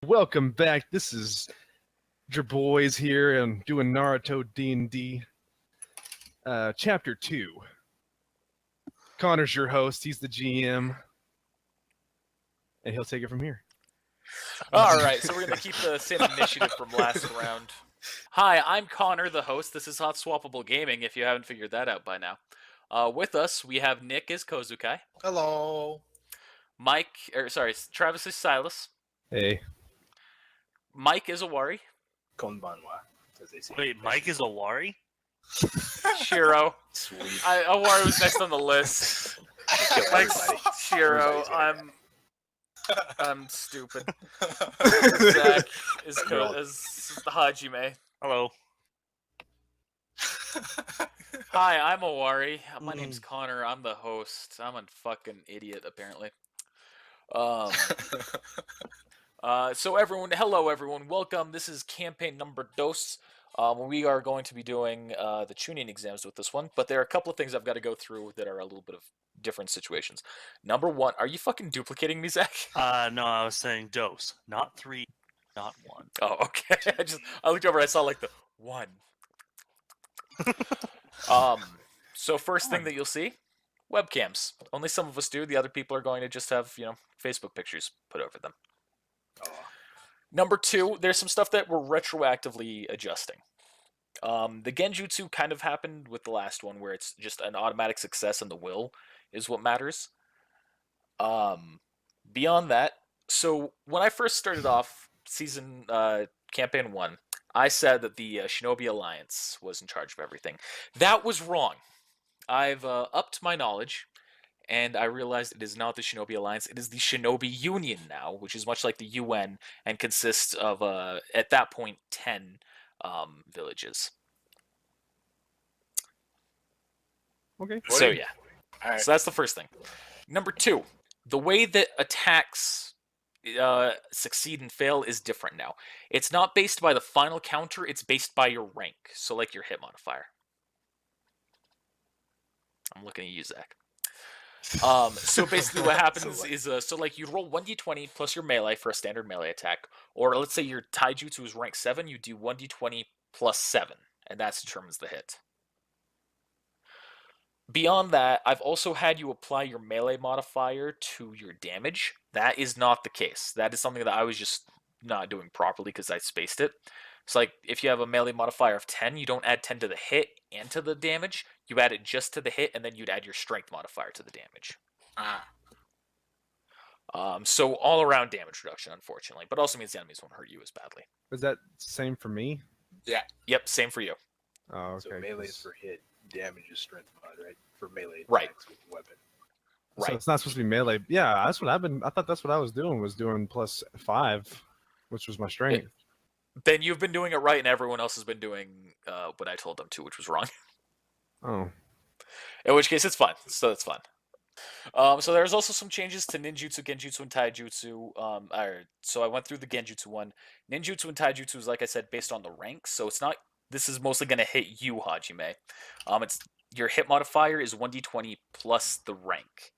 Welcome back. This is your boys here and doing Naruto D&D Chapter 2. Connor's your host. He's the GM. And he'll take it from here. Alright, so we're going to keep the same initiative from last round. Hi, I'm Connor, the host. This is Hot Swappable Gaming, if you haven't figured that out by now. With us, we have Nick as Kozukai. Hello. Travis is Silas. Hey. Mike is Awari. Konbanwa, as they say. Wait, Mike is Awari? Shiro. Sweet. Awari was next on the list. Mike's Shiro. I'm stupid. Zach is the Hajime. Hello. Hi, I'm Awari. My name's Connor. I'm the host. I'm a fucking idiot, apparently. So hello everyone, welcome. This is campaign number 2. We are going to be doing the Chunin Exams with this one, but there are a couple of things I've got to go through that are a little bit of different situations. Number 1, are you fucking duplicating me, Zach? No, I was saying dose, not 3, not 1. Oh, okay. I looked over, I saw like the 1. So first thing that you'll see, webcams. Only some of us do. The other people are going to just have, Facebook pictures put over them. Number 2, there's some stuff that we're retroactively adjusting. The Genjutsu kind of happened with the last one, where it's just an automatic success and the will is what matters. Beyond that, so when I first started off campaign 1, I said that the Shinobi Alliance was in charge of everything. That was wrong. I've upped my knowledge, and I realized it is not the Shinobi Alliance, it is the Shinobi Union now, which is much like the UN, and consists of, at that point, 10 villages. Okay. So, yeah. All right. So that's the first thing. Number 2, the way that attacks succeed and fail is different now. It's not based by the final counter, it's based by your rank. So, like your hit modifier. I'm looking at you, Zach. So basically what happens is, you roll 1d20 plus your melee for a standard melee attack, or let's say your taijutsu is rank 7, you do 1d20 plus 7, and that determines the hit. Beyond that, I've also had you apply your melee modifier to your damage. That is not the case. That is something that I was just not doing properly because I spaced it. It's like, if you have a melee modifier of 10, you don't add 10 to the hit and to the damage. You add it just to the hit, and then you'd add your strength modifier to the damage. So all-around damage reduction, unfortunately. But also means the enemies won't hurt you as badly. Is that same for me? Yeah. Yep, same for you. Oh, okay. So melee is for hit, damage is strength mod, right? For melee Right. attacks with the weapon. So Right. it's not supposed to be melee. Yeah, that's what I thought that's what I was doing plus 5, which was my strength. Then you've been doing it right, and everyone else has been doing what I told them to, which was wrong. Oh. In which case, it's fine. So it's fun. So there's also some changes to ninjutsu, genjutsu, and taijutsu. So I went through the genjutsu one. Ninjutsu and taijutsu is, like I said, based on the rank. So it's not. This is mostly going to hit you, Hajime. It's your hit modifier is 1d20 plus the rank.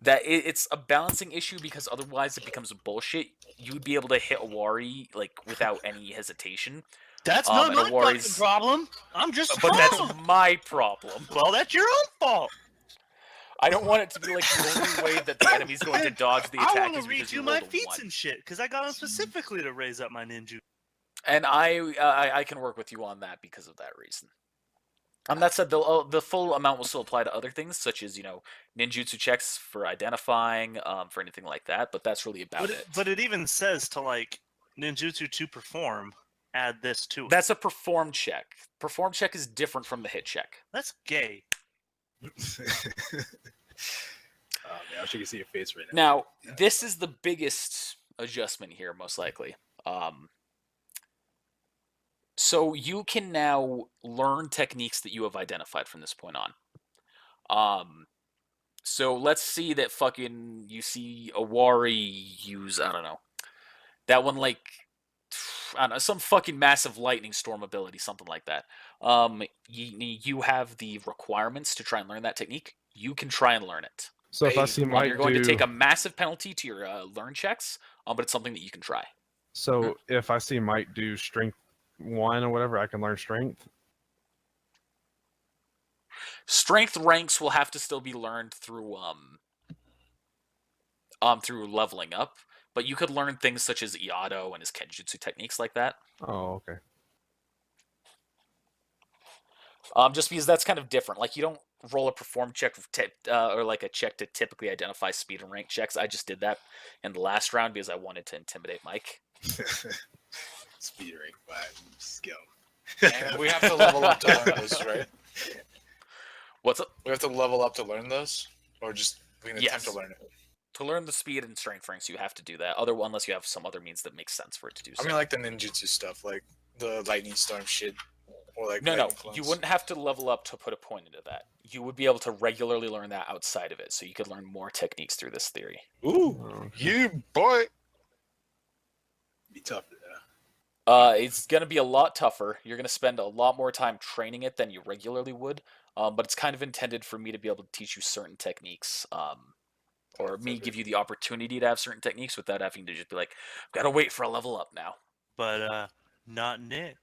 It's a balancing issue because otherwise it becomes bullshit. You'd be able to hit Awari without any hesitation. That's not my fucking Awari's problem. I'm just But that's wrong. my problem. Well, that's your own fault. I don't want it to be like the only way that the enemy's going to dodge the I attack want is to because you redo my rolled a feats 1. and shit, because I got them specifically to raise up my ninja. And I can work with you on that because of that reason. That said, the full amount will still apply to other things, such as, ninjutsu checks for identifying, for anything like that, but that's really about it. But it even says to, ninjutsu to perform, add this to it. That's a perform check. Perform check is different from the hit check. That's gay. Man, I wish you could see your face right Now, this is the biggest adjustment here, most likely. So you can now learn techniques that you have identified from this point on. So let's see that you see Awari use, I don't know, that one I don't know, some fucking massive lightning storm ability, something like that. You have the requirements to try and learn that technique. You can try and learn it. So if I see Mike You're going to take a massive penalty to your learn checks, but it's something that you can try. So if I see Mike do strength 1 or whatever, I can learn strength. Strength ranks will have to still be learned through through leveling up, but you could learn things such as Iato and his Kenjutsu techniques like that. Oh, okay. Just because that's kind of different. Like, you don't roll a perform check or like a check to typically identify speed and rank checks. I just did that in the last round because I wanted to intimidate Mike. Speed rank 5 skill. And we have to level up to learn those, right? What's up? We have to level up to learn those, or just we can attempt Yes. to learn it. To learn the speed and strength ranks, you have to do that. Unless you have some other means that makes sense for it to do so. I mean, like the ninjutsu stuff, like the lightning storm shit, or like No, lightning you clones. wouldn't have to level up to put a point into that. You would be able to regularly learn that outside of it, so you could learn more techniques through this theory. Ooh, Oh, you boy. Be tough to It's going to be a lot tougher. You're going to spend a lot more time training it than you regularly would, but it's kind of intended for me to be able to teach you certain techniques, or me give you the opportunity to have certain techniques without having to just be like, I've got to wait for a level up now. But not Nick.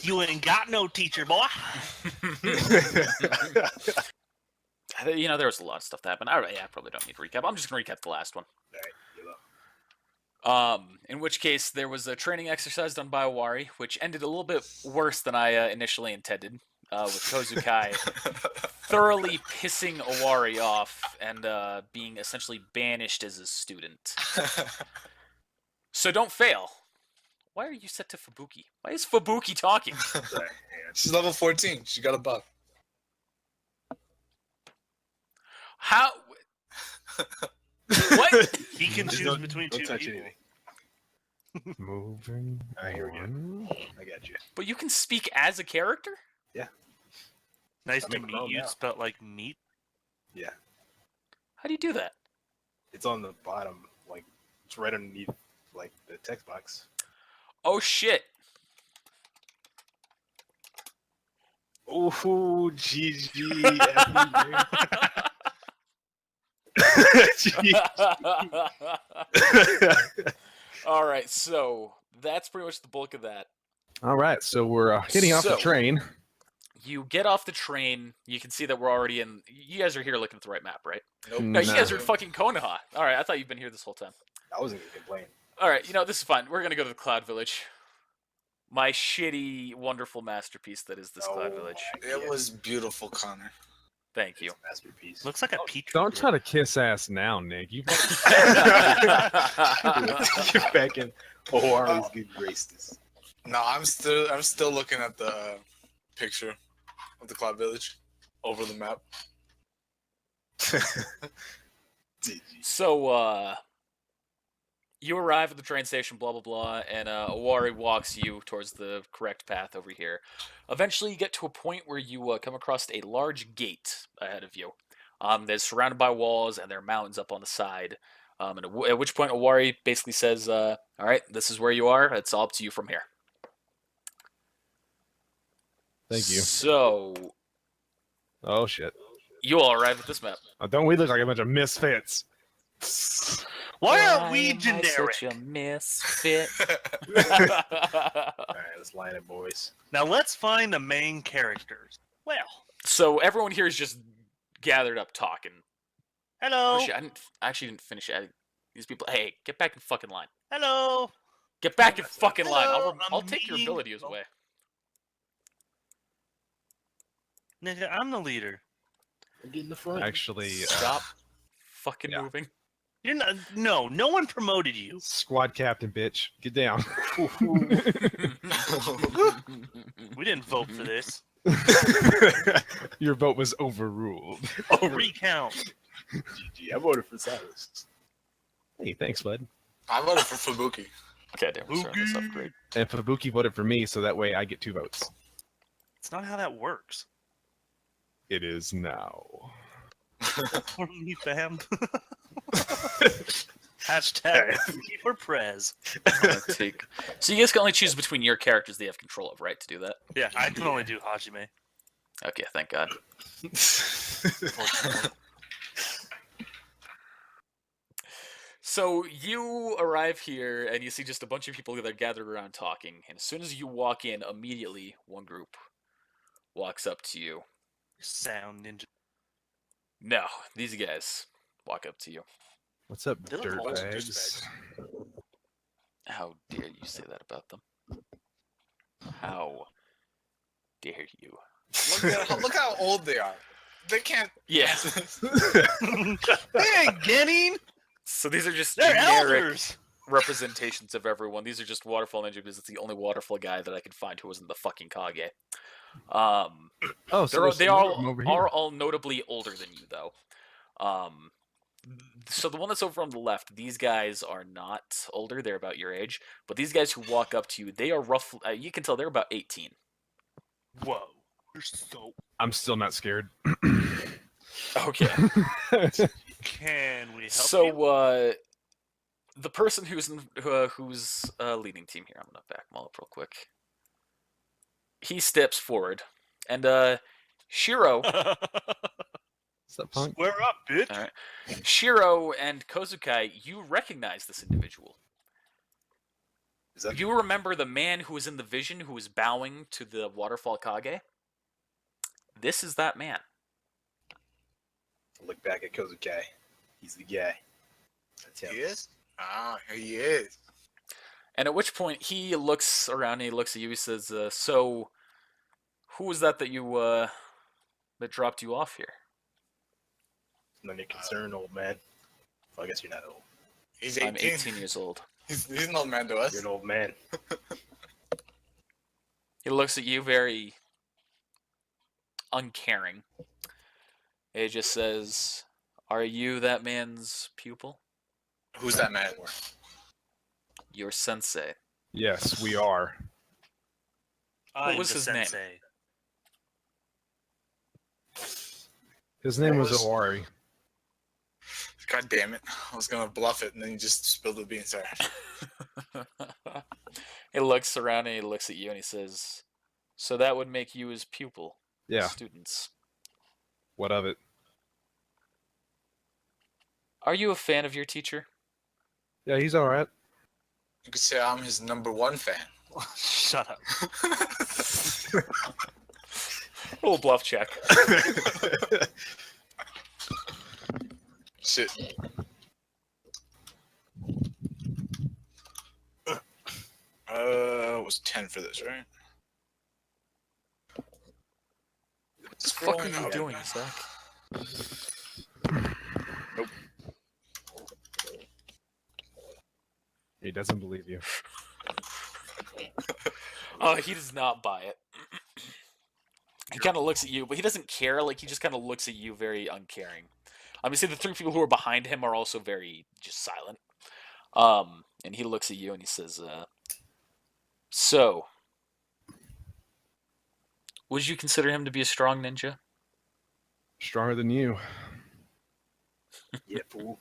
You ain't got no teacher, boy. There was a lot of stuff that happened. I probably don't need to recap. I'm just going to recap the last one. Alright, yellow. In which case, there was a training exercise done by Owari, which ended a little bit worse than I initially intended, with Kozukai thoroughly pissing Owari off and being essentially banished as a student. So don't fail. Why are you set to Fubuki? Why is Fubuki talking? Sorry, hang on. She's level 14. She got a buff. How? What? He can Just choose don't- between don't two touch people. anything. moving. Alright, here we go. on. I got you. But you can speak as a character? Nice I'm to making meet my own you. now. Spelled like meat. Yeah, How do you do that? it's on the bottom. Like it's right underneath, like the text box. Oh shit. Oh, GG. All right, so that's pretty much the bulk of that. All right, so we're getting off the So- train. You get off the train. You can see that we're already in. You guys are here looking at the right map, right? Nope. No, you No. guys are in fucking Konoha. All right, I thought you've been here this whole time. I wasn't gonna complain. All right, this is fine. We're gonna go to the Cloud Village. My shitty, wonderful masterpiece that is this Cloud Oh Village. my It God. was beautiful, Connor. Thank you. It's a masterpiece. Looks like a peach. Don't try to kiss ass now, Nick. You Get back in. Oh, Ari's good graces. No, I'm still looking at the picture of the Cloud Village over the map. GG. So, you arrive at the train station, blah, blah, blah, and Owari walks you towards the correct path over here. Eventually, you get to a point where you come across a large gate ahead of you. That's surrounded by walls, and there are mountains up on the side. And at which point, Owari basically says, all right, this is where you are. It's all up to you from here. Thank you. So, Oh shit! you all arrive at this map. Oh, don't we look like a bunch of misfits? Why are we am I generic? such a misfit? Alright, let's line it, boys. Now let's find the main characters. Well, So everyone here is just gathered up talking. hello, Oh shit! I actually didn't finish adding these people. Hey, get back in fucking line. hello. Get back in fucking line. Hello, I'll I'm take your meeting- abilities away. Nigga, I'm the leader. Get in the front. Actually, Stop fucking yeah. moving. You're not. No one promoted you. squad captain, bitch, get down. We didn't vote for this. Your vote was overruled. Recount. GG. I voted for Silas. Hey, thanks, bud. I voted for Fubuki. Okay, damn, I'm starting this off great. And Fubuki voted for me, so that way I get 2 votes. It's not how that works. It is now. For me, fam. Hashtag for Prez. So you guys can only choose between your characters that you have control of, right? To do that. Yeah, I can only do Hajime. Okay, thank God. So you arrive here and you see just a bunch of people that are gathered around talking. And as soon as you walk in, immediately one group walks up to you. Sound ninja. No, these guys walk up to you. What's up, They look like dirtbags? How dare you say that about them? How dare you? Look how old they are. They can't. Yeah. They ain't getting. So these are just They're generic elders. representations of everyone. These are just Waterfall Ninja because it's the only Waterfall guy that I could find who wasn't the fucking Kage. Oh, so They there's some more of 'em over here. are all notably older than you, though. So the one that's over on the left, these guys are not older; they're about your age. But these guys who walk up to you, they are roughly. You can tell they're about 18. Whoa. You're so. I'm still not scared. Okay. Can we help So you? the person who's leading team here, I'm gonna back him all up real quick. He steps forward, and Shiro. What's that, punk? Square up, bitch. All right. Shiro and Kozukai, you recognize this individual. Is that You remember the man who was in the vision who was bowing to the Waterfall Kage? This is that man. look back at Kozukai? He's the guy. That's him. He is? Ah, he is. And at which point he looks around and he looks at you. He says, "So, who was that you that dropped you off here?" None of your concern, old man. Well, I guess you're not old. He's 18. I'm 18 years old. He's an old man to us. You're an old man. He looks at you very uncaring. He just says, "Are you that man's pupil? Who's that man? Your sensei." Yes, we are. I'm was the his name? sensei. His name was was- Owari. God damn it. I was going to bluff it and then you just spilled the beans there. He looks around and he looks at you and he says, "So that would make you his pupil, Yeah. students. What of it? Are you a fan of your teacher?" Yeah, he's all right. You could say I'm his #1 fan. Shut up. Roll a bluff check. Shit. It was 10 for this, right? What the fuck are you doing, Zach? He doesn't believe you. He does not buy it. He kind of looks at you, but he doesn't care. Like, he just kind of looks at you very uncaring. You see the three people who are behind him are also very just silent. And he looks at you and he says, "So, would you consider him to be a strong ninja?" Stronger than you. Yeah, fool.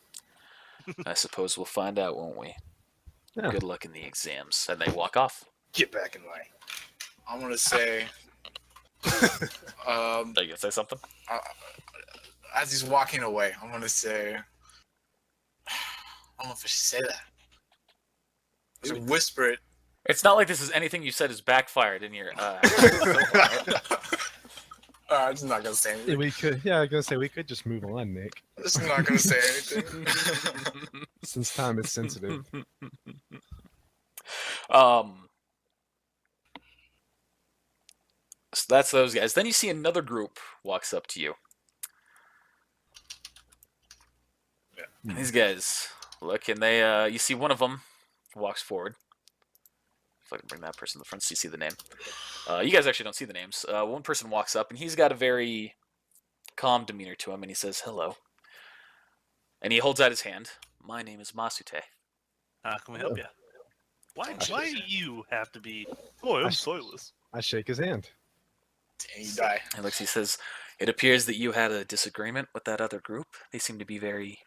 I suppose we'll find out, won't we? Yeah. Good luck in the exams. And they walk off. Get back in line. I'm going to say. Are you gonna say something? As he's walking away, I'm going to say. I don't know if I should say that. I should whisper it. It's not like this is anything you said is backfired in your. I'm just not going to say Yeah, anything. we could. Yeah, I was gonna say we could just move on, Nick. I'm just not going to say anything. Since time is sensitive. So that's those guys. Then you see another group walks up to you. Yeah. These guys look, and they you see one of them walks forward. If I can bring that person to the front so you see the name. You guys actually don't see the names. One person walks up, and he's got a very calm demeanor to him, and he says, "Hello." And he holds out his hand. "My name is Masute." How can we help you? Why Oh, do you have to be? Oh, I'm soilless. I shake his hand. And you die. And looks, he says, "It appears that you had a disagreement with that other group. They seem to be very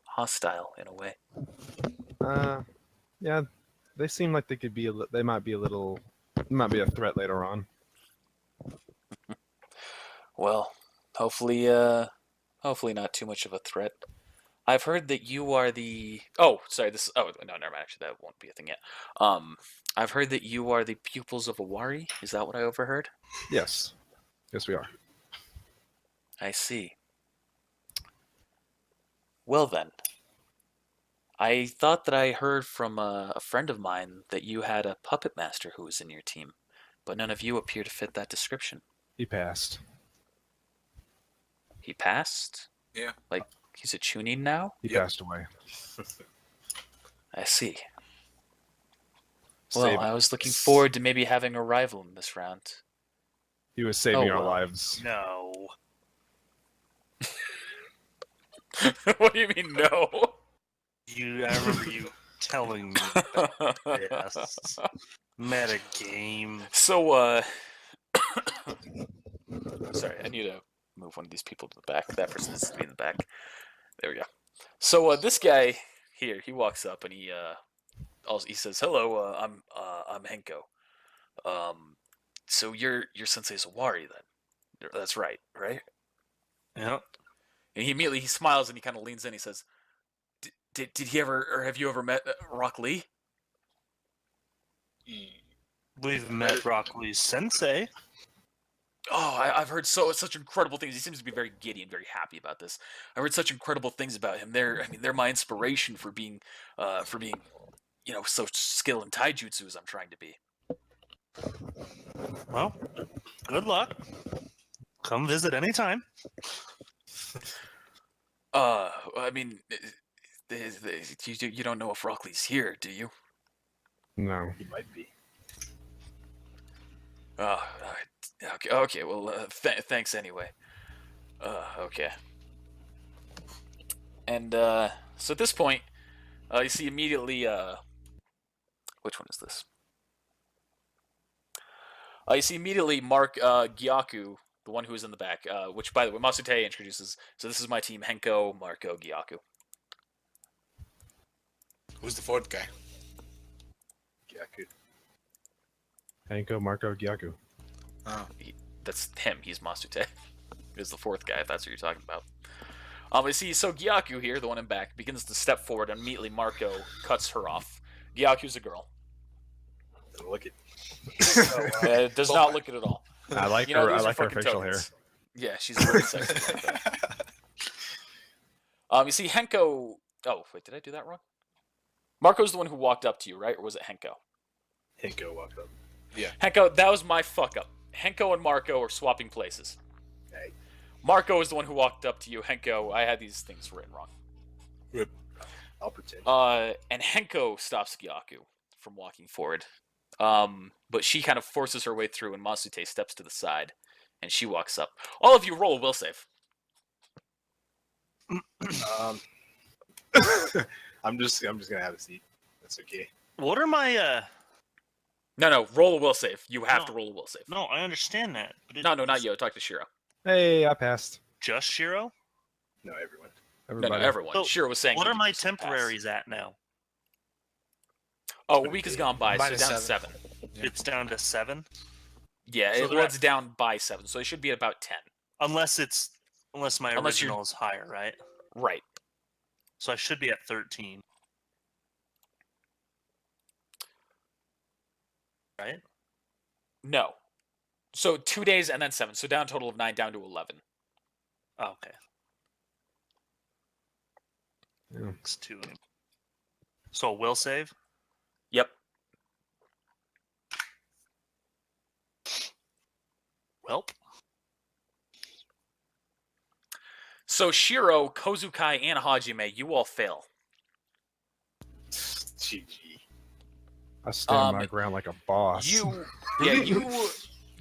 hostile in a way." Yeah, they seem like they could be. They might be a little. Might be a threat later on. Well, hopefully not too much of a threat. I've heard that you are the. Oh, sorry. This. Oh no, never mind. Actually, that won't be a thing yet. I've heard that you are the pupils of Awari. Is that what I overheard? Yes. Yes, we are. I see. Well then, I thought that I heard from a friend of mine that you had a puppet master who was in your team, but none of you appear to fit that description. He passed. He passed? Yeah. Like, he's a Chunin now? He Yep. passed away. I see. Saving- Well, I was looking forward to maybe having a rival in this round. He was saving Oh, our well. lives. No. What do you mean, no? I remember you telling me about this. Meta game. So, sorry, I need to move one of these people to the back. That person needs to be in the back. There we go. So, this guy here, he walks up and he says, "Hello, I'm Henko. So you're Sensei's Awari then? That's right, right?" Yep. And he smiles and he kind of leans in. He says, "Did he ever, or have you ever met Rock Lee?" We've met Rock Lee's sensei. Oh, I've heard such incredible things. He seems to be very giddy and very happy about this. I've heard such incredible things about him. They're my inspiration for being, so skilled in taijutsu as I'm trying to be. Well, good luck. Come visit anytime. I mean, you don't know if Rock Lee's here, do you? No. He might be. Okay. Well, thanks anyway. Okay. And so at this point, you see immediately. Which one is this? You see immediately Mark Gyaku, the one who is in the back. Which, by the way, Masute introduces. So this is my team: Henko, Marco, Gyaku. Who's the fourth guy? Gyaku. Hanko, Marco, Gyaku. Oh. That's him. He's Masute. Is the fourth guy, if that's what you're talking about. You see, so Gyaku here, the one in back, begins to step forward, and immediately Marco cuts her off. Gyaku's a girl. Doesn't look it. Does not look it at all. I like You know, her. I these are like her fucking facial hair. tokens. Yeah, she's really sexy. Like that. You see, Henko. Oh, wait, did I do that wrong? Marco's the one who walked up to you, right? Or was it Henko? Hinko walked up. Henko, that was my fuck up. Henko and Marco are swapping places. Hey. Marco is the one who walked up to you. Henko, I had these things written wrong. I'll pretend. And Henko stops Gyaku from walking forward. But she kind of forces her way through, and Masute steps to the side, and she walks up. All of you roll a will save. I'm just gonna have a seat. That's okay. What are my No, roll a will save. You have to No. roll a will save. No, I understand that. But No, not you. Talk to Shiro. Hey, I passed. Just Shiro? No, everyone. No, Everybody. everyone. So, Shiro was saying. What he are my did pass. temporaries at now? Oh, a week has gone by, so Minus down to 7. 7. Yeah. It's down to 7? Yeah, So it they're was down by 7, so it should be at about 10. Unless my Unless you're- original is higher, right? Right. So I should be at 13. Right? No. So 2 days and then 7. So down a total of 9, down to 11. Oh, okay. Yeah. It's 2. So will save? Yep. Welp. So Shiro, Kozukai, and Hajime, you all fail. GG. I stand my ground like a boss. You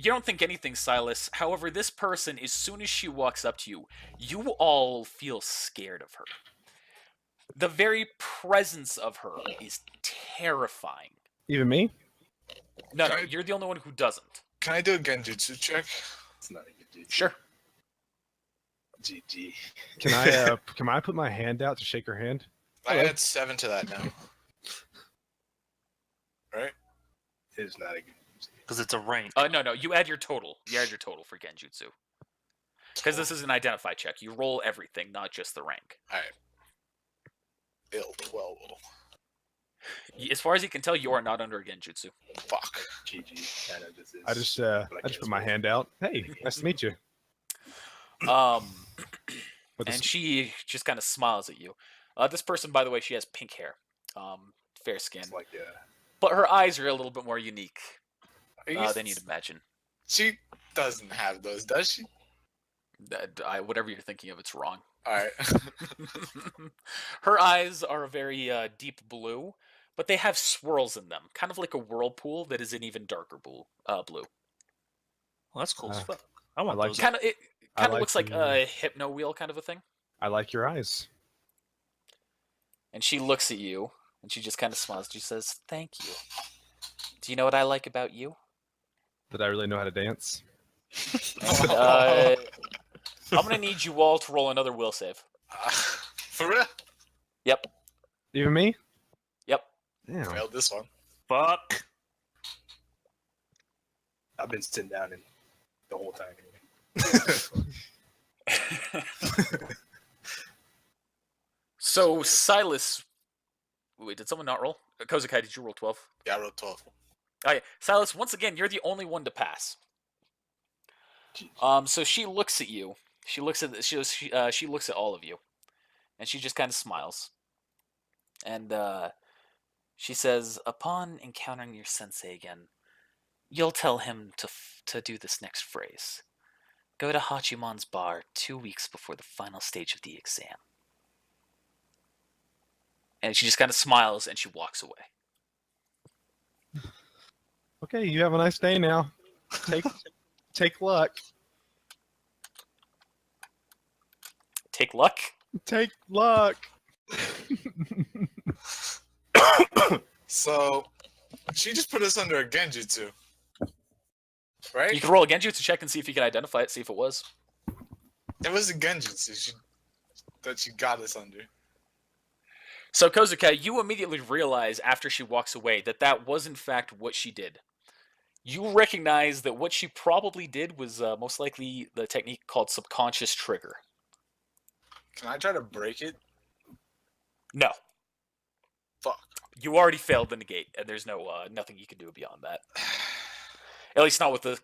don't think anything, Silas. However, this person, as soon as she walks up to you, you all feel scared of her. The very presence of her is terrifying. Even me? No, Can I- you're the only one who doesn't. Can I do a genjutsu check? It's not a good GG. Sure. GG. Can I put my hand out to shake her hand? I add 7 to that now. Right? It is not a good GG. Because it's a rank. No. You add your total. You add your total for Genjutsu. Because this is an identify check. You roll everything, not just the rank. Alright. failed well. As far as you can tell, you are not under a genjutsu. Fuck. GG. Kind of just is. I just put my hand out. Hey, nice to meet you. With a And she just kind of smiles at you. This person, by the way, she has pink hair, fair skin, It's like but her eyes are a little bit more unique Are you than you'd imagine. She doesn't have those, does she? Whatever you're thinking of, it's wrong. All right. Her eyes are a very deep blue, but they have swirls in them, kind of like a whirlpool that is an even darker blue. Well, that's cool as fuck. I want like those. It kind of like looks like the- a hypno wheel kind of a thing. I like your eyes. And she looks at you, and she just kind of smiles. She says, "Thank you. Do you know what I like about you?" That I really know how to dance. I'm gonna need you all to roll another will save. For real? Yep. Even me? Yep. Damn. Failed this one. Fuck. I've been sitting down and the whole time. So Silas, wait, did someone not roll? Kozakai, did you roll 12? Yeah, I wrote 12. Okay, Silas, once again, you're the only one to pass. So she looks at you. She looks at she looks at all of you, and she just kind of smiles. And she says, "Upon encountering your sensei again, you'll tell him to do this next phrase. Go to Hachimon's bar 2 weeks before the final stage of the exam." And she just kind of smiles and she walks away. Okay, you have a nice day now. Take luck. Take luck. Take luck. So, she just put us under a genjutsu. Right? You can roll a genjutsu check and see if you can identify it, see if it was. It was a genjutsu that she got us under. So, Kozuka, you immediately realize after she walks away that that was in fact what she did. You recognize that what she probably did was most likely the technique called subconscious trigger. Can I try to break it? No. Fuck. You already failed the negate, and there's no nothing you can do beyond that. At least not with the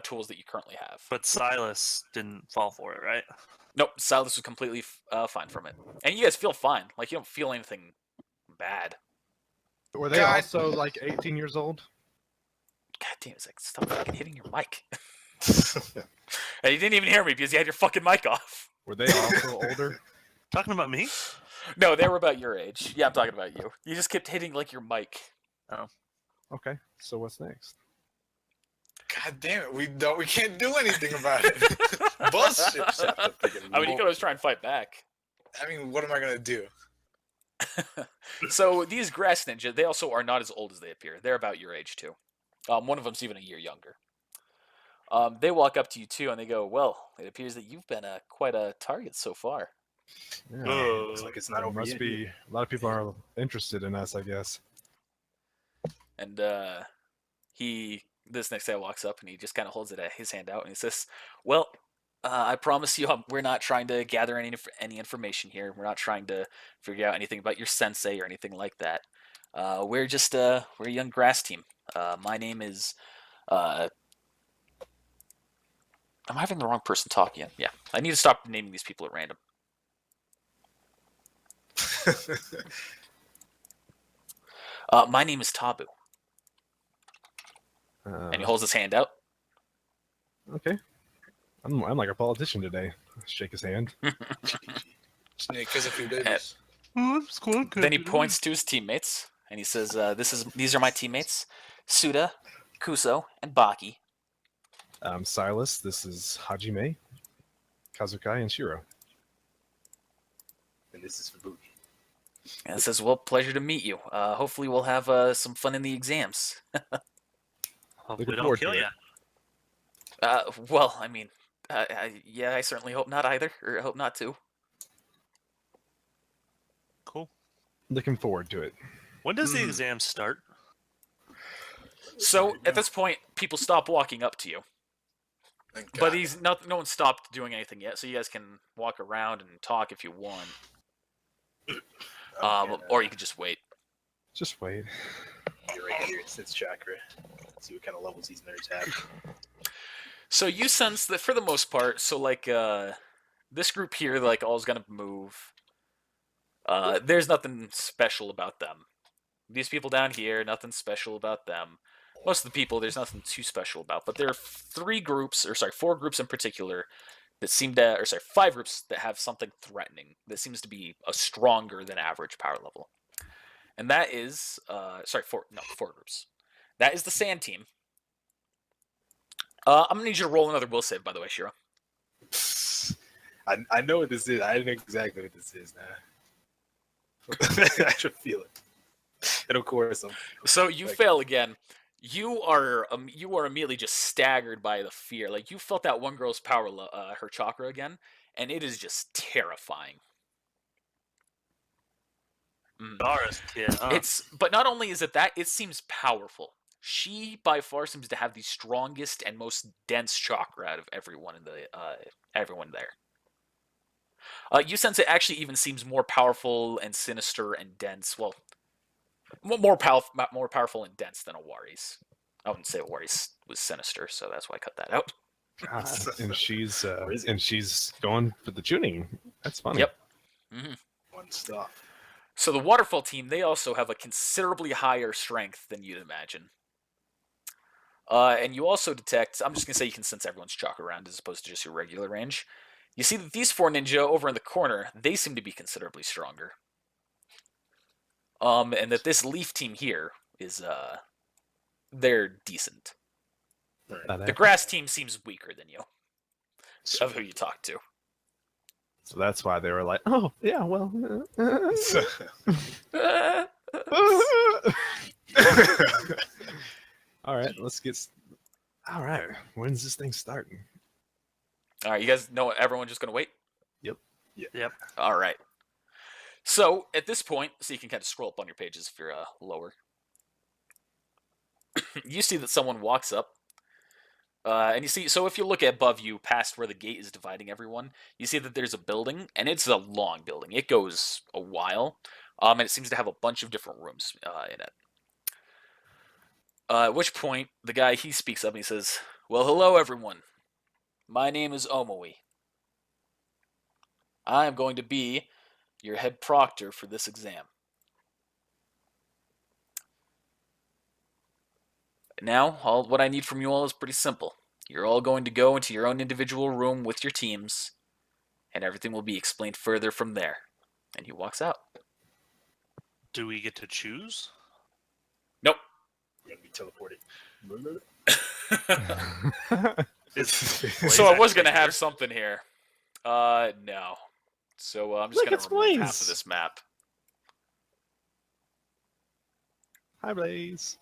tools that you currently have. But Silas didn't fall for it, right? Nope, Silas was completely fine from it. And you guys feel fine. Like, you don't feel anything bad. Were they God. also like 18 years old? God damn, it's like, stop fucking hitting your mic. And you didn't even hear me because you had your fucking mic off. Were they also older? Talking about me? No, they were about your age. Yeah, I'm talking about you. You just kept hitting, like, your mic. Okay, so what's next? God damn it, we can't do anything about it. Bullshit. I mean, you could always try and fight back. I mean, what am I gonna do? So, these grass ninja, they also are not as old as they appear. They're about your age, too. One of them's even a year younger. They walk up to you, too, and they go, "Well, it appears that you've been quite a target so far." Yeah, Looks like it's not there over must yet. be a lot of people are interested in us, I guess. And this next guy walks up and he just kind of holds his hand out and he says, "Well, I promise you, we're not trying to gather any information here. We're not trying to figure out anything about your sensei or anything like that. We're just we're a young grass team. My name is I'm having the wrong person talk again. Yeah, I need to stop naming these people at random. My name is Tabu." And he holds his hand out. Okay. I'm like a politician today. Shake his hand. Snake is a few babies. Then he points to his teammates and he says, "These are my teammates: Suda, Kuso, and Baki." Silas, this is Hajime, Kazukai, and Shiro. And this is for Boogie. And it says, "Well, pleasure to meet you. Hopefully, we'll have some fun in the exams." Hopefully, forward don't to kill it. you. Well, I mean, yeah, I certainly hope not either, or hope not to. Cool. Looking forward to it. When does the exam start? So at this point, people stop walking up to you, Thank but God. no one stopped doing anything yet. So you guys can walk around and talk if you want. Or you could just wait. Just wait. Get right here, Sixth chakra. See what kind of levels these nerds have. So you sense that for the most part, so like this group here, like all's gonna move. There's nothing special about them. These people down here, nothing special about them. Most of the people, there's nothing too special about. But there are four groups in particular that seem to, five groups that have something threatening that seems to be a stronger than average power level. And that is, four groups. That is the Sand Team. I'm gonna need you to roll another will save, by the way, Shiro. I know what this is. I know exactly what this is now. I should feel it. And of course, So you fail again. You are immediately just staggered by the fear. Like you felt that one girl's power, her chakra again, and it is just terrifying. Doris kid, huh? But not only is it that, it seems powerful. She by far seems to have the strongest and most dense chakra out of everyone everyone there. You sense it actually even seems more powerful and sinister and dense. Well, more powerful and dense than Awari's. I wouldn't say Awari's was sinister, so that's why I cut that out. God, and she's going for the tuning. That's funny. Yep. Mm-hmm. One stop. So the Waterfall team, they also have a considerably higher strength than you'd imagine. And you also detect, I'm just going to say you can sense everyone's chakra around as opposed to just your regular range. You see that these four ninja over in the corner, they seem to be considerably stronger. And that this Leaf team here is, they're decent. The Grass team seems weaker than you, of who you talk to. So that's why they were like, oh, yeah, well. All right, all right, when's this thing starting? All right, you guys know everyone's just going to wait? Yep. All right. So, at this point, so you can kind of scroll up on your pages if you're lower. You see that someone walks up. And you see, so if you look above you, past where the gate is dividing everyone, you see that there's a building, and it's a long building. It goes a while, and it seems to have a bunch of different rooms in it. At which point, the guy, he speaks up and he says, well, hello, everyone. My name is Omoi. I am going to be your head proctor for this exam. Now, what I need from you all is pretty simple. You're all going to go into your own individual room with your teams, and everything will be explained further from there. And he walks out. Do we get to choose? Nope. You're gonna be teleported. So I was going to have something here. No. So I'm just going to remove half of this map. Hi, Blaze.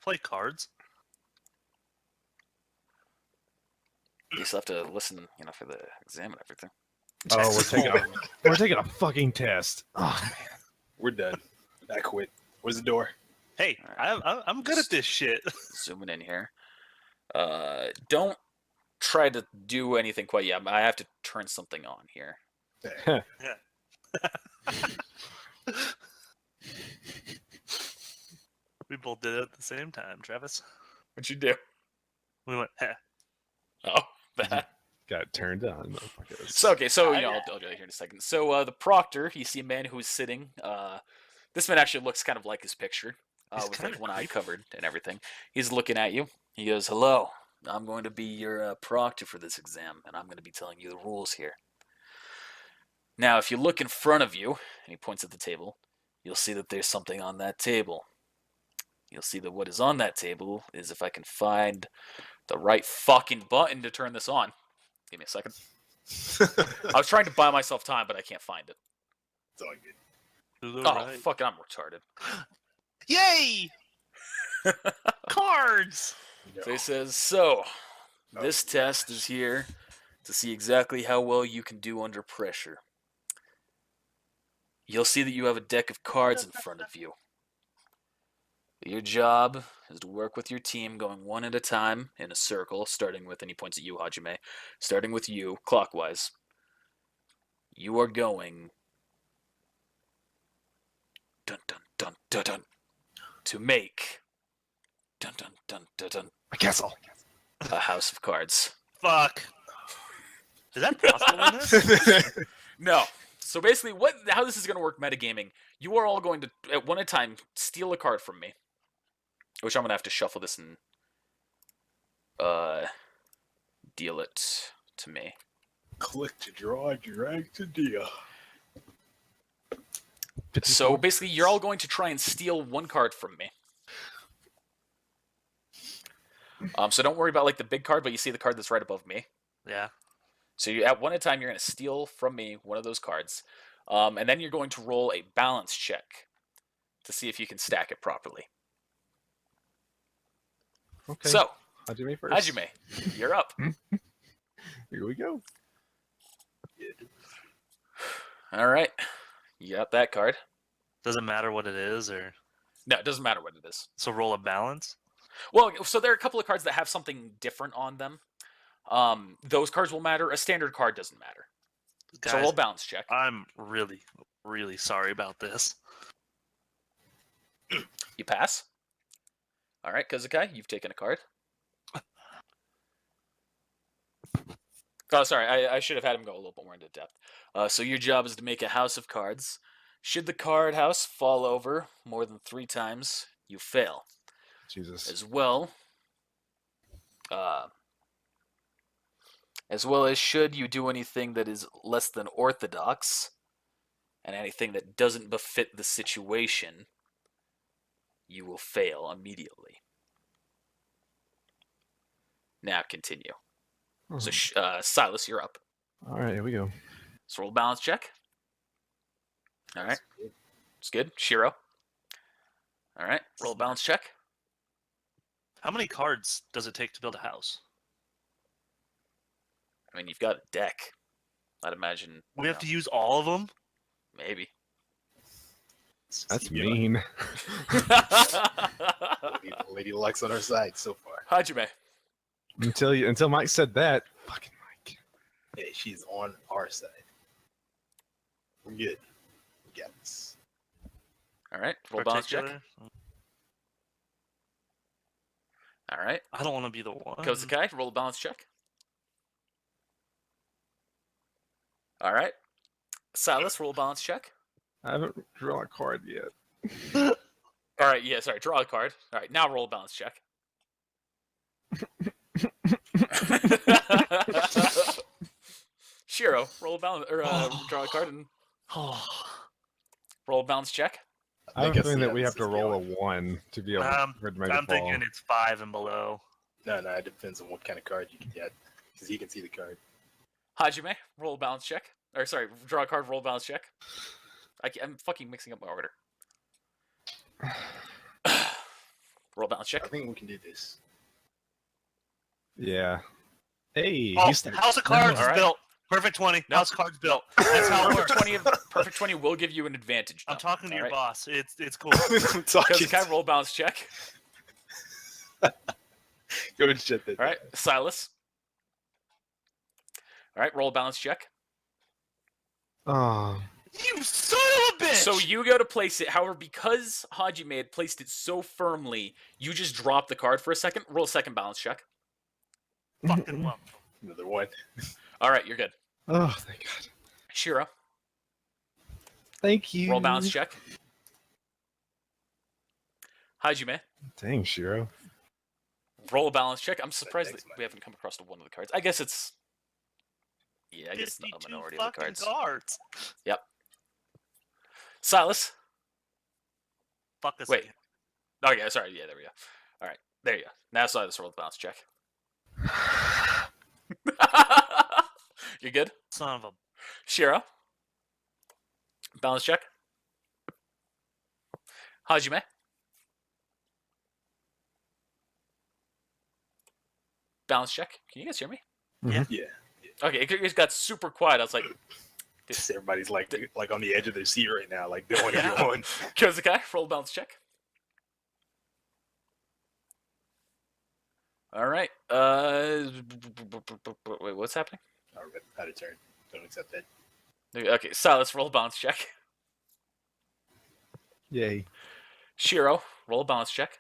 Play cards. You still have to listen, for the exam and everything. Oh, we're taking a fucking test. Oh, man. We're done. I quit. Where's the door? Hey, I'm good at this shit. Zooming in here. Don't try to do anything quite yet. I have to turn something on here. We both did it at the same time, Travis. What'd you do? We went, heh. Oh, that. Got it turned on, motherfuckers. So, okay, so, I'll do it here in a second. So, the proctor, you see a man who is sitting. This man actually looks kind of like his picture, with like one eye covered and everything. He's looking at you. He goes, hello, I'm going to be your proctor for this exam, and I'm going to be telling you the rules here. Now, if you look in front of you, and he points at the table, you'll see that there's something on that table. You'll see that what is on that table is, if I can find the right fucking button to turn this on. Give me a second. I was trying to buy myself time, but I can't find it. It's all good. Fuck it, I'm retarded. Yay! Cards! No. So he says, this test is here to see exactly how well you can do under pressure. You'll see that you have a deck of cards in front of you. Your job is to work with your team going one at a time in a circle, starting with, and he points at you, Hajime, starting with you, clockwise. You are going dun dun dun dun dun to make dun dun dun dun dun A castle. a house of cards. Fuck. Is that possible in this? No. So basically, how this is going to work metagaming, you are all going to, at one at a time, steal a card from me. Which I'm going to have to shuffle this and deal it to me. Click to draw, drag to deal. So basically, you're all going to try and steal one card from me. So don't worry about like the big card, but you see the card that's right above me. Yeah. So you, at one at a time, you're going to steal from me one of those cards. And then you're going to roll a balance check to see if you can stack it properly. Okay. So, Hajime first. Hajime, you're up. Here we go. All right. You got that card. Doesn't matter what it is, or No, it doesn't matter what it is. so roll a balance. Well, so there are a couple of cards that have something different on them. Those cards will matter. A standard card doesn't matter. So Guys, roll a balance check. I'm really, really sorry about this. You pass. All right, Kozukai, you've taken a card. Oh, sorry, I should have had him go a little bit more into depth. So your job is to make a house of cards. Should the card house fall over more than 3 times, you fail. Jesus. As well as should you do anything that is less than orthodox, and anything that doesn't befit the situation, you will fail immediately. Now continue. So, Silas, you're up. All right, here we go. Let's roll a balance check. All right. It's good. Shiro. All right. Roll a balance check. How many cards does it take to build a house? I mean, you've got a deck. I'd imagine. We have to use all of them? Maybe. That's mean. Lady Luck's on our side so far. Hajime. Until Mike said that. Fucking Mike. Hey, she's on our side. We're good. We got this. All right. Roll a balance check. Particular? All right. I don't want to be the one. Kozukai, roll a balance check. All right. Silas, roll a balance check. I haven't drawn a card yet. All right. Yeah. Sorry. Draw a card. All right. Now roll a balance check. Shiro, roll a balance or draw a card and roll a balance check. I have a feeling that we have this to is roll a going. 1 to be able for it to make I'm it fall. thinking it's 5 and below. No, it depends on what kind of card you can get. Because he can see the card. Hajime, roll a balance check. Or sorry, draw a card, roll a balance check. I'm fucking mixing up my order. Roll a balance check. I think we can do this. Yeah. Hey, Oh, he's House of Cards is Alright. built. Perfect 20. No. House of Cards built. That's how it works. Perfect 20 will give you an advantage. I'm though. talking to your Alright. boss. It's cool. I'm talking. Kozukai, roll a balance check. Go and shut that. All right, Silas. All right, roll a balance check. Oh, You son of a bitch! So you go to place it. However, because Hajime had placed it so firmly, you just drop the card for a second. Roll a second balance check. fucking lump. Another one. All right, you're good. oh, thank God. Shiro, Thank you. roll balance check. Hajime, Dang, Shiro. roll a balance check. I'm surprised Thanks, that Mike. we haven't come across to one of the cards. I guess it's... Yeah, I guess not a 52 minority of the fucking cards. Silas. Fuck us. Wait. Oh, yeah, sorry. Yeah, there we go. All right, there you go. Now Silas, roll the balance check. You good? Son of a. Shiro. Balance check. Hajime. Balance check. Can you guys hear me? Yeah. Okay, it just got super quiet. I was like, Just everybody's like on the edge of their seat right now, like they want to Yeah. go on. Kozukai, roll a balance check. All right. Wait, what's happening? Out of turn. Don't accept that. Okay, Silas, roll a balance check. Yay. Shiro, roll a balance check.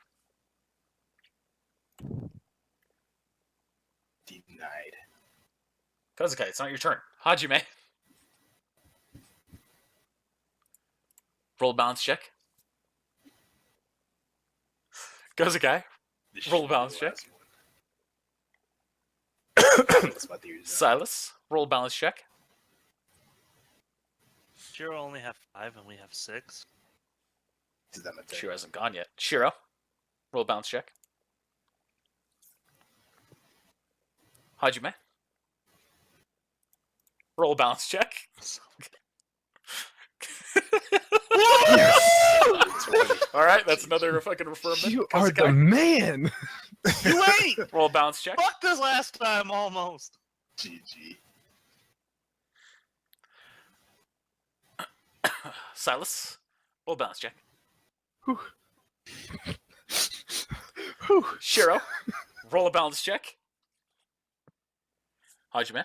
Denied. Kozukai, it's not your turn. Hajime. Roll a balance check. Kozukai, This Roll should a be balance the check. last one. That's my theory. Silas, roll a balance check. Shiro only have 5 and we have 6. Is that my turn? Shiro hasn't gone yet. Shiro, roll a balance check. Hajime, roll a balance check. 20. All right, that's another fucking affirmative. You are the Kozukai, man. You ain't! roll a balance check. Fuck this last time almost. GG. Silas, roll a balance check. Whew. Shiro, roll a balance check. Hajime,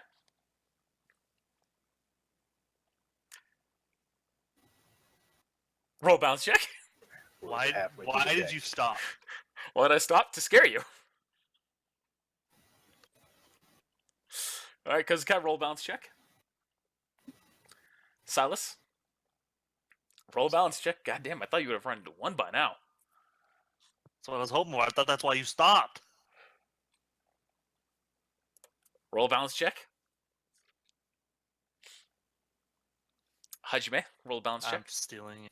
roll a balance check. We're Why halfway through why the did deck. you stop? Why did I stop? To scare you. All right, Kozukai, roll a balance check. Silas, roll a balance check. God damn, I thought you would have run into one by now. That's what I was hoping for. I thought that's why you stopped. Roll a balance check. Hajime, roll a balance I'm check. stealing it.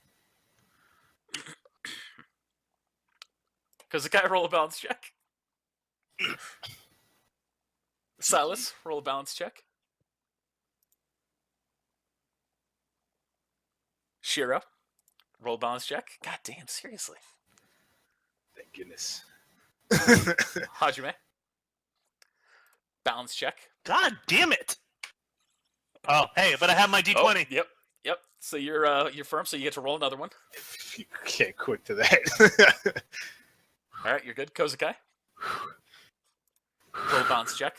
Kozukai, roll a balance check. Silas, roll a balance check. Shiro, roll a balance check. God damn, seriously. Thank goodness. Hajime, balance check. God damn it! Oh, hey, but I have my Oh, D20. yep. So you're firm, so you get to roll another one. You can't quick to that. All right, you're good. Kozukai, roll a balance check.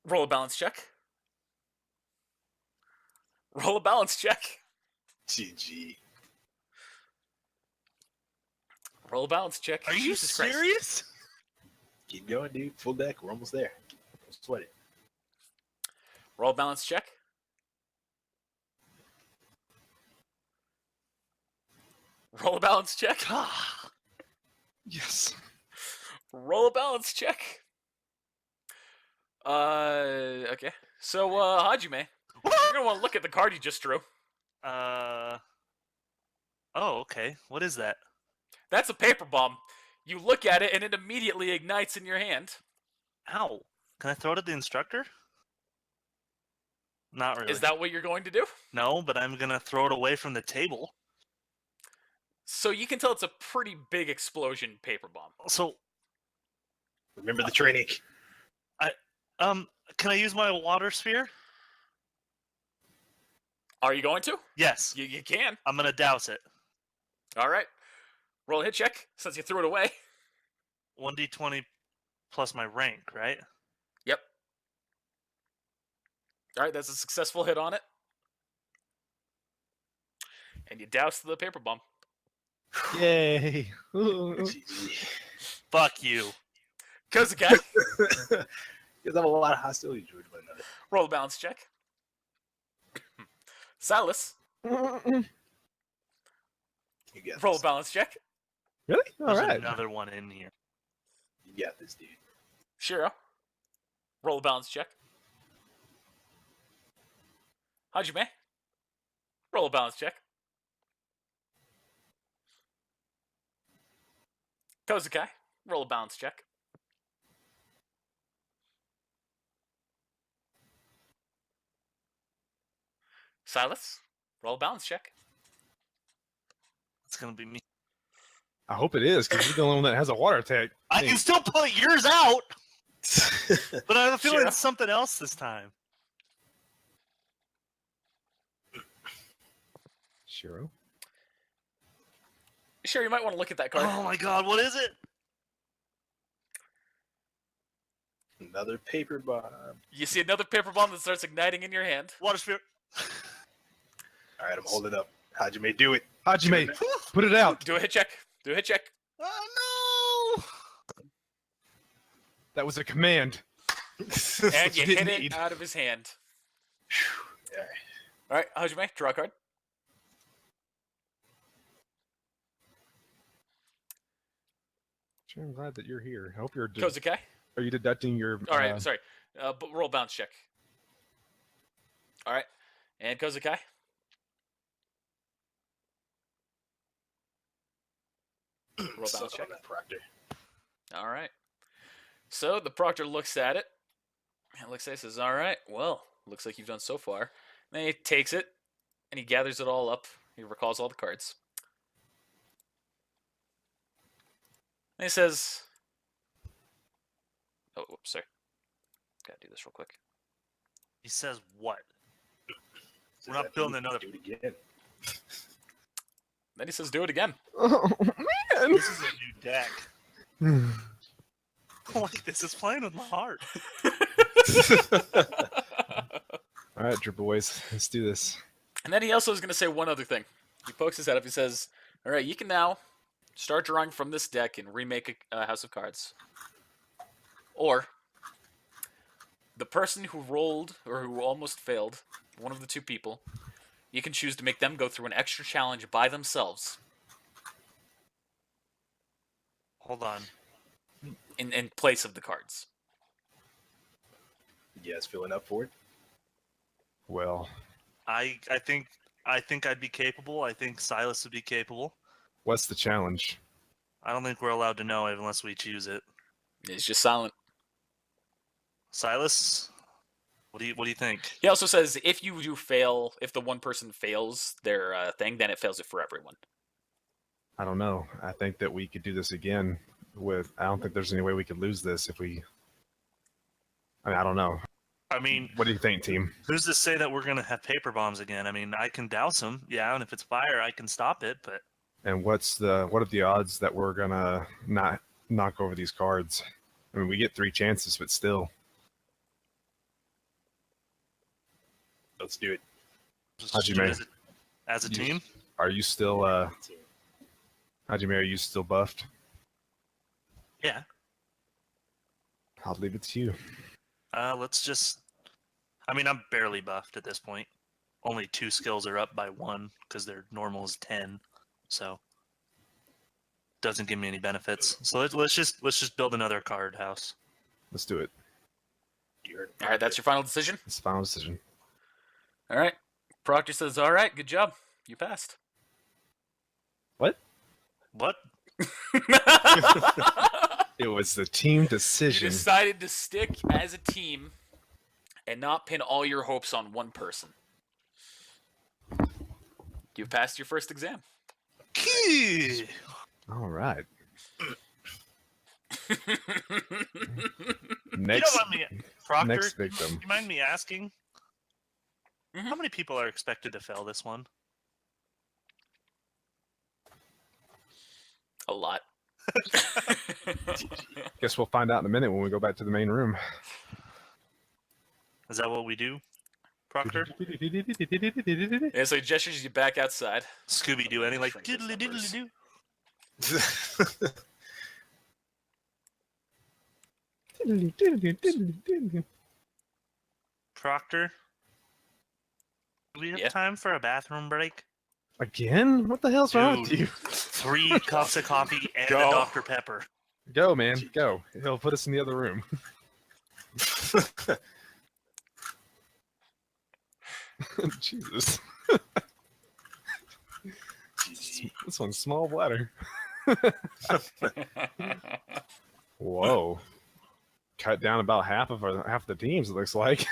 Roll a balance check. Roll a balance check. GG. Roll a balance check. Are you Jesus Christ. serious? Keep going, dude. Full deck. We're almost there. Don't sweat it. Roll a balance check. Roll a balance check. Yes. Roll a balance check. Okay. So, Hajime, you're gonna want to look at the card you just drew. Oh, okay. What is that? That's a paper bomb. You look at it, and it immediately ignites in your hand. Ow. Can I throw it at the instructor? Not really. Is that what you're going to do? No, but I'm gonna throw it away from the table. So you can tell it's a pretty big explosion paper bomb. So, Remember the training. can I use my water sphere? Are you going to? Yes. You can. I'm gonna douse it. All right. Roll a hit check since you threw it away. 1d20 plus my rank, right? Yep. All right, that's a successful hit on it. And you douse the paper bomb. Yay. GG. Fuck you. Kozukai, Because I have a lot of hostility towards one another. roll a balance check. Silas, You got roll a this. balance check. Really? All There's right. another one in here. You got this, dude. Shiro, roll a balance check. Hajime, roll a balance check. Kozukai, roll a balance check. Silas, roll a balance check. It's gonna be me. I hope it is, because you're the only one that has a water attack. I can still put yours out, GG. but I have a feeling Sure. it's something else this time. Shiro. Sure, you might want to look at that card. Oh my god, what is it? Another paper bomb. You see another paper bomb that starts igniting in your hand. Water spirit. All right, I'm holding up. Hajime, do it. Hajime, put it out. Do a hit check. Do a hit check. Oh no! That was a command. And you hit Didn't it need. out of his hand. Yeah. All right, Hajime, draw a card. I'm glad that you're here. I hope you're. Kozukai. Are you deducting your? All right, sorry. Roll bounce check. All right, and Kozukai. Roll Suck bounce on check. that, Proctor. All right. So the proctor looks at it. And looks at it, says, "All right, well, looks like you've done so far." And then he takes it and he gathers it all up. He recalls all the cards. And he says, "Oh, whoops, sorry. Gotta do this real quick." He says what? We're not building another. Do it again. Then he says, "Do it again." Oh man! This is a new deck. Like this is playing with my heart. All right, your boys, let's do this. And then he also is going to say one other thing. He pokes his head up. He says, "All right, you can now start drawing from this deck and remake a House of Cards. Or the person who rolled or who almost failed, one of the two people, you can choose to make them go through an extra challenge by themselves Hold on. in place of the cards." You guys feeling up for it? Well, I think I'd be capable. I think Silas would be capable. what's the challenge? I don't think we're allowed to know it unless we choose it. He's just silent. Silas, what do you think? He also says if you do fail, if the one person fails their thing, then it fails it for everyone. I don't know. I think that we could do this again. I don't think there's any way we could lose this if we. I mean, I don't know. I mean, What do you think, team? who's to say that we're gonna have paper bombs again? I mean, I can douse them, yeah, and if it's fire, I can stop it. But And what are the odds that we're gonna not knock over these cards? I mean, we get 3 chances, but still. Let's do it. just do Hajime. it as a team. Are you still Hajime, are you still buffed? Yeah. I'll leave it to you. Let's just. I mean, I'm barely buffed at this point. Only 2 skills are up by 1 because their normal is 10, so doesn't give me any benefits. So let's just build another card house. Let's do it. You heard All right, that's your final decision. It's the final decision. All right. Proctor says, "All right, good job. You passed." What? What? It was the team You decision. decided to stick as a team and not pin all your hopes on one person. You passed your first exam. You All right. don't Next, mind me, Proctor. next victim. You mind me asking? Mhm. How many people are expected to fail this one? A lot. Guess we'll find out in a minute when we go back to the main room. Is that what we do, Proctor? Yeah, so he gestures you back outside. Scooby Doo, any like Shrink those diddly numbers. diddly doo? Proctor, do we have Yeah. time for a bathroom break? Again? What the hell's wrong with Dude. you? 3 cups of coffee and Go. a Dr. Pepper. Go, man. Go. He'll put us in the other room. Jesus. This one's small bladder. Whoa. Cut down about half the teams, it looks like.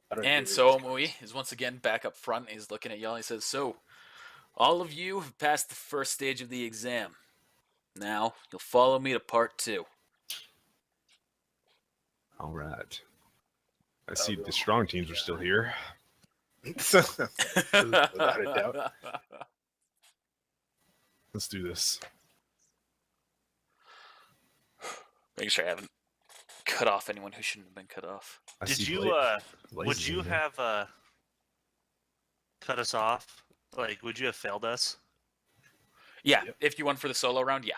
I don't And agree so with Omui is once again back up front. He's looking at y'all. He says, "So, all of you have passed the first stage of the exam. Now, you'll follow me to part 2. All right. I see the strong teams are still here. Without a doubt. Let's do this. Make sure I haven't cut off anyone who shouldn't have been cut off. I Did see you would blazes you in here. have cut us off? Like, would you have failed us? Yeah, Yep. if you went for the solo round, yeah.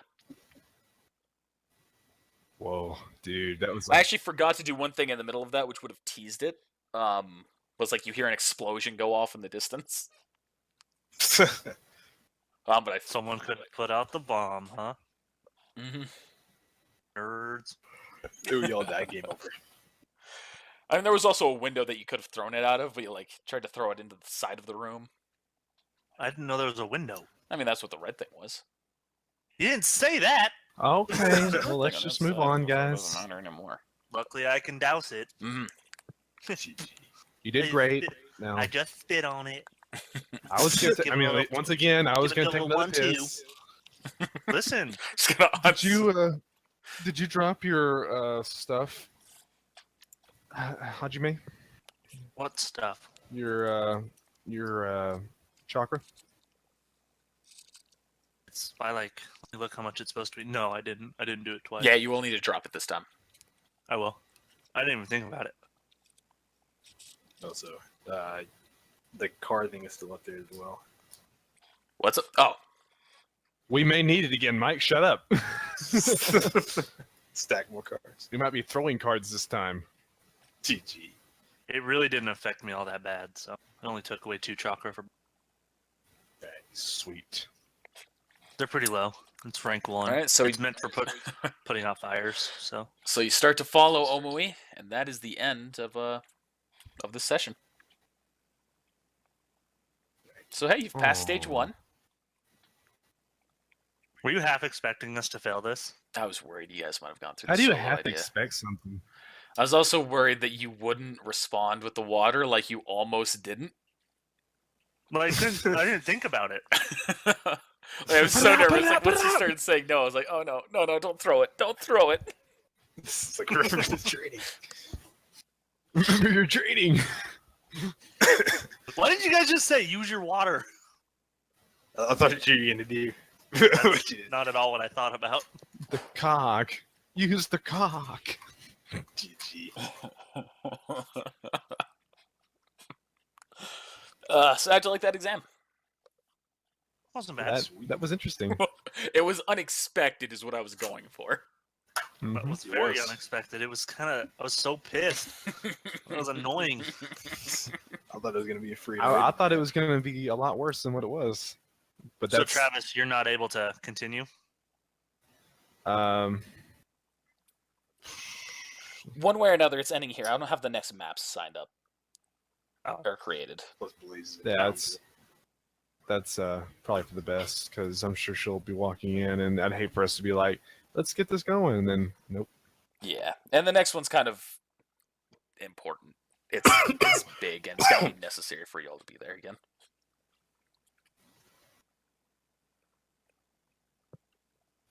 Whoa, dude, that was I like actually forgot to do one thing in the middle of that, which would have teased it. Was like you hear an explosion go off in the distance. But I. Someone could put out the bomb, huh? Mhm. Nerds. Ooh, y'all that game over. I mean, there was also a window that you could have thrown it out of, but you like tried to throw it into the side of the room. I didn't know there was a window. I mean, that's what the red thing was. You didn't say that. okay. There's a red Well, thing let's on just that move side, on, so it guys. doesn't matter anymore. Luckily, I can douse it. Mhm. You did great. Now I just spit on it. I was gonna. Give I it a mean, little- once again, I was give it gonna a take little another 1-2. piss. Listen, Just gonna Did you drop your stuff? How'd you make what stuff? your chakra? It's by like look how much it's supposed to be. No, I didn't. I didn't do it twice. Yeah, you will need to drop it this time. I will. I didn't even think about it. Also, the card thing is still up there as well. What's up? Oh, We may need it again, Mike. Shut up. Stack more cards. We might be throwing cards this time. GG. It really didn't affect me all that bad. So I only took away 2 chakra for. Okay. Sweet. They're pretty low. It's rank 1. all right. So It's meant for putting out fires. So so you start to follow Omui, and that is the end of this session. So hey, you've passed stage Aw. 1. were you half expecting us to fail this? I was worried you guys might have gone through. How the do you solo have to idea. expect something? I was also worried that you wouldn't respond with the water, like you almost didn't. Well, I didn't think about it. I was so nervous. Like once you started saying no, I was like, "Oh no, don't throw it! Don't throw it!" It's like remember the training. Remember your training. Why didn't you guys just say use your water? I thought you were gonna do. That's What you did. not at all what I thought about. The cock. Use the cock. GG. So how'd you like that exam? Wasn't bad. That was interesting. It was unexpected, is what I was going for. But it Mhm. was very was. unexpected. It was I was so pissed. It was annoying. I thought it was gonna be a free. I thought it was going to be a lot worse than what it was. But So that's Travis, you're not able to continue? um One way or another, it's ending here. I don't have the next maps signed up Oh. or created. Plus Blaze. yeah, that's probably for the best because I'm sure she'll be walking in, and I'd hate for us to be like, let's get this going, and then nope. Yeah, and the next one's kind of important. It's big, and it's gotta be necessary for y'all to be there again.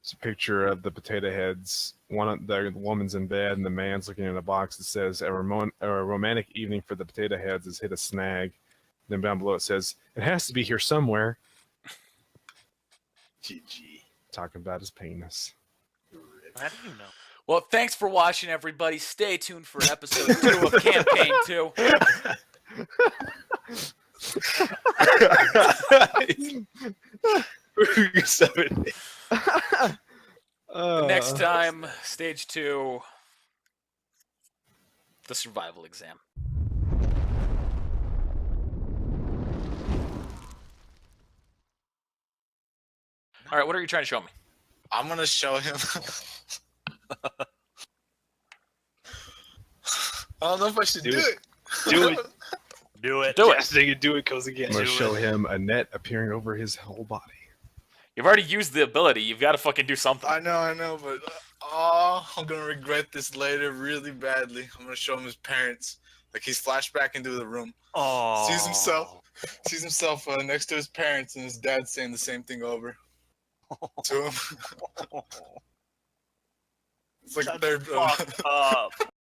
It's a picture of the potato heads. The woman's in bed, and the man's looking in a box that says a romantic evening for the potato heads has hit a snag. Then down below it says it has to be here somewhere. GG. Talking about his penis. How do you know? Well, thanks for watching, everybody. Stay tuned for episode 2 of Campaign 2. Next time, stage 2, the survival exam. All right, what are you trying to show me? I'm gonna show him. I don't know if I should Do do it. it. Do it. Do it. Do it. Yes, nigga, do it goes again. I'm gonna Do show it. him a net appearing over his whole body. You've already used the ability. You've got to fucking do something. I know, but I'm gonna regret this later really badly. I'm gonna show him his parents. Like he's flashback into the room, Oh. sees himself next to his parents, and his dad saying the same thing over to him. It's like Shut they're the fuck up.